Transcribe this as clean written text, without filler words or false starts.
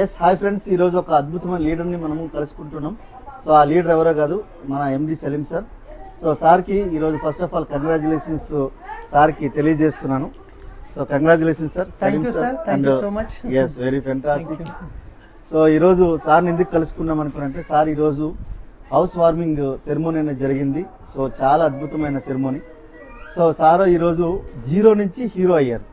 Yes hi friends, ఈరోజు ఒక అద్భుతమైన లీడర్ని మనము కలుసుకుంటున్నాం. సో ఆ లీడర్ ఎవరో కాదు, మన ఎండి సలీం సార్. సో సార్కి ఈరోజు ఫస్ట్ ఆఫ్ ఆల్ కంగ్రాచులేషన్స్ సార్కి తెలియజేస్తున్నాను. So congratulations sir. Thank you sir, thank you so much. Yes very fantastic. So ఈరోజు సార్ని ఎందుకు కలుసుకున్నాం అనుకున్నంటే, సార్ ఈరోజు హౌస్ వార్మింగ్ సెరమోనీ అనేది జరిగింది. సో చాలా అద్భుతమైన సెరమోనీ. సో సార్ ఈరోజు జీరో నుంచి హీరో అయ్యారు.